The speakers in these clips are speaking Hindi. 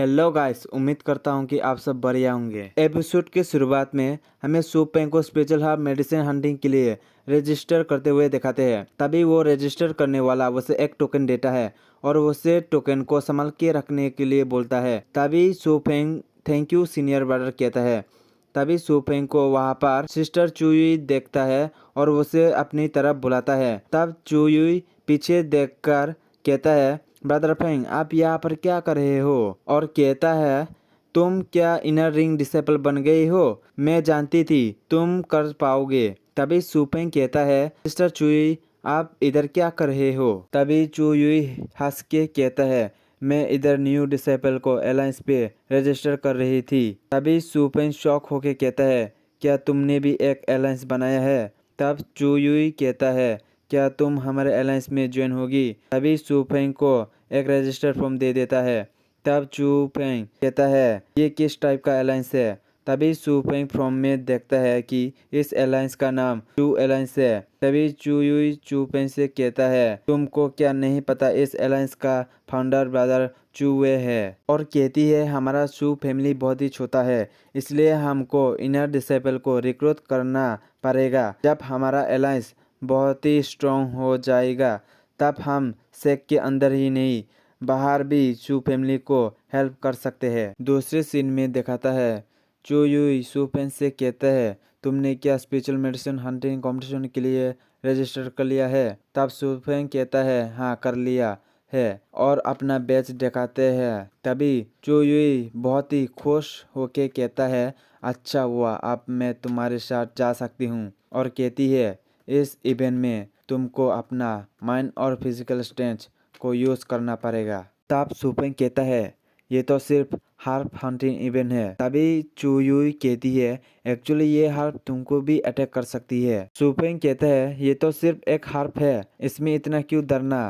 हेलो गाइस, उम्मीद करता हूँ कि आप सब बढ़िया होंगे। एपिसोड के शुरुआत में हमें सू पेंग को स्पेशल हब मेडिसिन हंटिंग के लिए रजिस्टर करते हुए दिखाते हैं। तभी वो रजिस्टर करने वाला उसे एक टोकन देता है और उसे टोकन को संभाल के रखने के लिए बोलता है। तभी सू पेंग थैंक यू सीनियर ब्रदर कहता है। तभी सू पेंग को वहाँ पर सिस्टर चुयुई देखता है और उसे अपनी तरफ बुलाता है। तब चुयुई पीछे देखकर कहता है, ब्रदर फेंग आप यहाँ पर क्या कर रहे हो? और कहता है, तुम क्या इनर रिंग डिसेबल बन गई हो? मैं जानती थी तुम कर पाओगे। तभी सुपेंग कहता है, सिस्टर चुई आप इधर क्या कर रहे हो? तभी चुयुई हंस के कहता है, मैं इधर न्यू डिसेबल को अलायंस पे रजिस्टर कर रही थी। तभी सुपेंग शॉक होके कहता है, क्या तुमने भी एक अलायंस बनाया है? तब चुयुई कहता है, क्या तुम हमारे अलायंस में ज्वाइन होगी? तभी सुफेंग को एक रजिस्टर फॉर्म दे देता है। तब चुफेंग कहता है, ये किस टाइप का अलायंस है? तभी सुफेंग फॉर्म में देखता है कि इस अलायंस का नाम चू अलायंस है। तभी चुयुई चुफेंग से कहता है, तुमको क्या नहीं पता इस अलायंस का फाउंडर ब्रदर चुवे है? और कहती है, हमारा चू फैमिली बहुत ही छोटा है, इसलिए हमको इनर डिसेबल को रिक्रूट करना पड़ेगा। जब हमारा अलायंस बहुत ही स्ट्रॉन्ग हो जाएगा तब हम सेक के अंदर ही नहीं बाहर भी सू फैमिली को हेल्प कर सकते हैं। दूसरे सीन में दिखाता है, चू युई सू फैन से कहता है, तुमने क्या स्पेशल मेडिसिन हंटिंग कंपटीशन के लिए रजिस्टर कर लिया है? तब सू फैन कहता है, हाँ कर लिया है, और अपना बैच दिखाते हैं। तभी चू युई बहुत ही खुश होके कहता है, अच्छा हुआ अब मैं तुम्हारे साथ जा सकती हूँ। और कहती है, इस इवेंट में तुमको अपना माइंड और फिजिकल स्ट्रेंथ को यूज करना पड़ेगा। तब सुपेंग कहता है, ये तो सिर्फ हार्प हंटिंग इवेंट है। तभी चुयुई कहती है, एक्चुअली ये हार्प तुमको भी अटैक कर सकती है। सुपेंग कहता है, ये तो सिर्फ एक हार्प है, इसमें इतना क्यों डरना?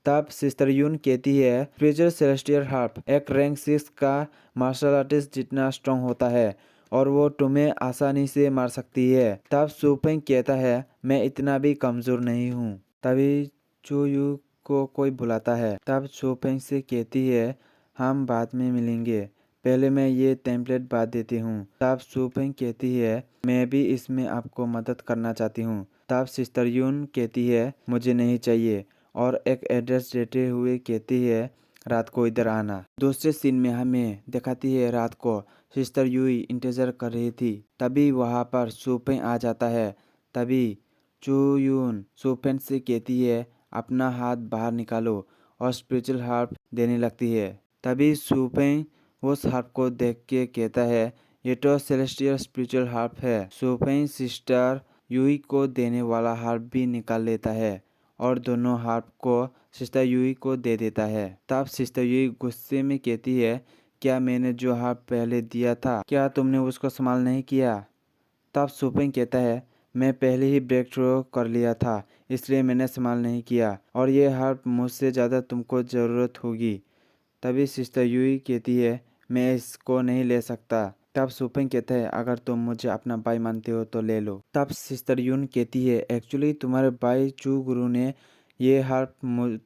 तब सिस्टर यून कहती है, स्पिरिचुअल सेलेस्टियल हार्प एक रैंक 6 का मार्शल आर्टिस्ट जितना स्ट्रॉन्ग होता है और वो तुम्हें आसानी से मार सकती है। तब सुपेंग कहता है, मैं इतना भी कमजोर नहीं हूँ। तभी चुयू को कोई बुलाता है। तब सुपेंग से कहती है, हम बाद में मिलेंगे, पहले मैं ये टेम्पलेट बांध देती हूँ। तब सुपेंग कहती है, मैं भी इसमें आपको मदद करना चाहती हूँ। तब सिस्टर यून कहती है, मुझे नहीं चाहिए, और एक एड्रेस देते हुए कहती है, रात को इधर आना। दूसरे सीन में हमें दिखाती है, रात को सिस्टर यूई इंतजार कर रही थी। तभी वहाँ पर सुपेंग आ जाता है। तभी चुयून सुपेंग से कहती है, अपना हाथ बाहर निकालो, और स्पिरिचुअल हार्प देने लगती है। तभी सुपेंग उस हार्प को देख के कहता है, ये तो सेलेस्टियल स्पिरिचुअल हार्प है। सुपेंग सिस्टर यूई को देने वाला हार्प भी निकाल लेता है और दोनों हार्प को सिस्टर यूई को दे देता है। तब सिस्टर यूई गुस्से में कहती है, क्या मैंने जो हार्प पहले दिया था, क्या तुमने उसको संभाल नहीं किया? तब सुपेंग कहता है, मैं पहले ही ब्रेक थ्रू कर लिया था, इसलिए मैंने संभाल नहीं किया, और ये हार्प मुझसे ज़्यादा तुमको ज़रूरत होगी। तभी सिस्टर यूई कहती है, मैं इसको नहीं ले सकता। तब सुपेंग कहता है, अगर तुम मुझे अपना भाई मानते हो तो ले लो। तब सिस्टर यून कहती है, एक्चुअली तुम्हारे भाई चू गुरु ने ये हार्प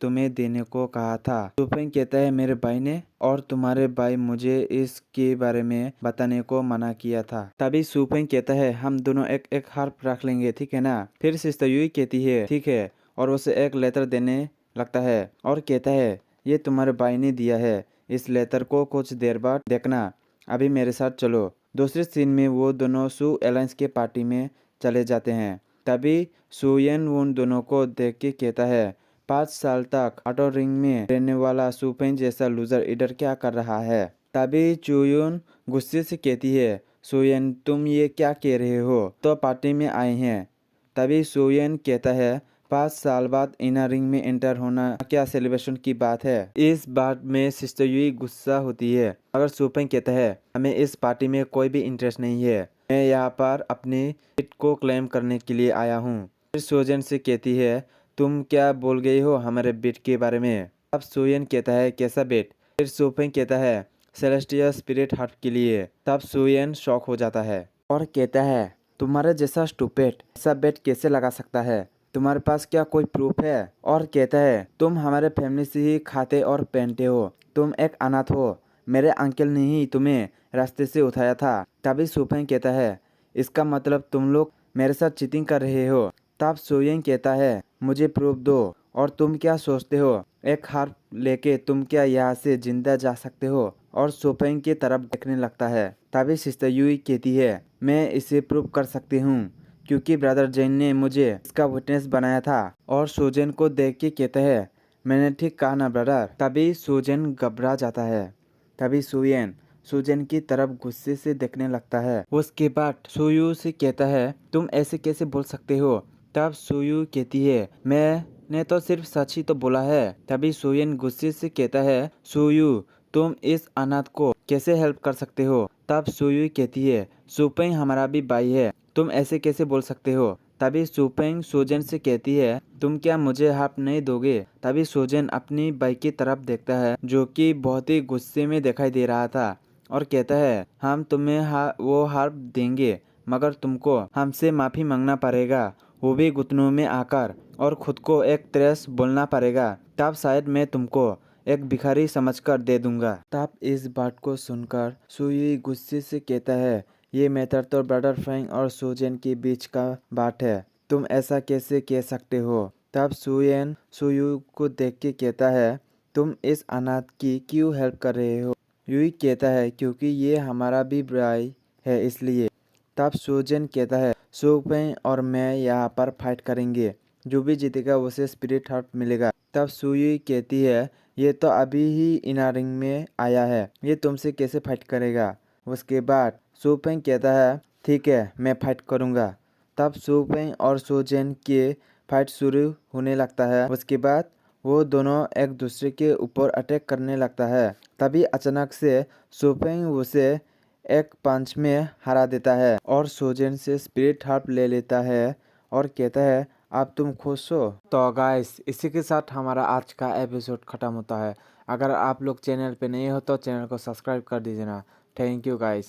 तुम्हें देने को कहा था। सुपेंग कहता है, मेरे भाई ने? और तुम्हारे भाई मुझे इसके बारे में बताने को मना किया था। तभी सुपेंग कहता है, हम दोनों एक एक हार्प रख लेंगे, ठीक है ना? फिर सिस्टर यूई कहती है, ठीक है, और उसे एक लेटर देने लगता है और कहता है, ये तुम्हारे भाई ने दिया है, इस लेटर को कुछ देर बाद देखना, अभी मेरे साथ चलो। दूसरे सीन में वो दोनों सू अलायंस के पार्टी में चले जाते हैं। तभी सुयन उन दोनों को देख के कहता है, 5 साल तक ऑटो रिंग में रहने वाला सुपेंग जैसा लूजर इधर क्या कर रहा है? तभी चुयुन गुस्से से कहती है, सुयन तुम ये क्या कह रहे हो? तो पार्टी में आए हैं। तभी सुयन कहता है, 5 साल बाद इनर रिंग में एंटर होना क्या सेलिब्रेशन की बात है? इस बात में सिस्टर यूई गुस्सा होती है। अगर सुपेंग कहता है, हमें इस पार्टी में कोई भी इंटरेस्ट नहीं है, मैं यहाँ पर अपनी सीट को क्लेम करने के लिए आया हूँ। फिर सुजन से कहती है, तुम क्या बोल गई हो हमारे बेट के बारे में? अब सुयन कहता है, कैसा बेट? फिर सुपेंग कहता है, सेलेस्टियल स्पिरिट हार्ट के लिए। तब सुयन शॉक हो जाता है और कहता है, तुम्हारे जैसा स्टूपिड ऐसा बेट कैसे लगा सकता है? तुम्हारे पास क्या कोई प्रूफ है? और कहता है, तुम हमारे फैमिली से ही खाते और पहनते हो, तुम एक अनाथ हो, मेरे अंकल ने ही तुम्हें रास्ते से उठाया था। तभी सुपेंग कहता है, इसका मतलब तुम लोग मेरे साथ चीटिंग कर रहे हो। तब सोयेंग कहता है, मुझे प्रूफ दो। और तुम क्या सोचते हो, एक हार लेके तुम क्या यहाँ से जिंदा जा सकते हो? और सोपेंग की तरफ देखने लगता है। तभी सिस्टर यूई कहती है, मैं इसे प्रूव कर सकती हूँ क्योंकि ब्रदर जेन ने मुझे इसका विटनेस बनाया था। और सोजेन को देख के कहता है, मैंने ठीक कहा ना ब्रदर? तभी सोजेन घबरा जाता है। तभी सुयेन सुजेन की तरफ गुस्से से देखने लगता है। उसके बाद सुयू से कहता है, तुम ऐसे कैसे बोल सकते हो? तब सुयू कहती है, मैंने तो सिर्फ सच ही तो बोला है। तभी सुयेन गुस्से से कहता है, सुयू तुम इस अनाथ को कैसे हेल्प कर सकते हो? तब सुयू कहती है, सुपेंग हमारा भी भाई है, तुम ऐसे कैसे बोल सकते हो? तभी सुपेंग सोजेन से कहती है, तुम क्या मुझे हार्प नहीं दोगे? तभी सोजेन अपनी भाई की तरफ देखता है जो कि बहुत ही गुस्से में दिखाई दे रहा था और कहता है, हम तुम्हें वो हार्प देंगे मगर तुमको हमसे माफ़ी मांगना पड़ेगा, वो भी घुटनों में आकर, और खुद को एक त्रेस बोलना पड़ेगा। तब शायद मैं तुमको एक भिखारी समझकर दे दूंगा। तब इस बात को सुनकर सुई गुस्से से कहता है, ये मैटर तो ब्रदर फ्रैंक और सुजेन के बीच का बात है, तुम ऐसा कैसे कह सकते हो? तब सुयेन सुयू को देख के कहता है, तुम इस अनाथ की क्यों हेल्प कर रहे हो? यूई कहता है, क्योंकि ये हमारा भी भाई है इसलिए। तब सुजेन कहता है, सुपेंग और मैं यहाँ पर फाइट करेंगे, जो भी जीतेगा उसे स्पिरिट हार्प मिलेगा। तब सुई कहती है, ये तो अभी ही इनर रिंग में आया है, ये तुमसे कैसे फाइट करेगा? उसके बाद सुपेंग कहता है, ठीक है मैं फाइट करूँगा। तब सुपेंग और सुजेन के फाइट शुरू होने लगता है। उसके बाद वो दोनों एक दूसरे के ऊपर अटैक करने लगता है। तभी अचानक से सुपेंग उसे एक पंच में हरा देता है और सुजेन से स्पिरिट हार्प ले लेता है और कहता है, अब तुम खुश हो? तो गाइस, इसी के साथ हमारा आज का एपिसोड खत्म होता है। अगर आप लोग चैनल पे नए हो तो चैनल को सब्सक्राइब कर दीजिए ना। Thank you guys.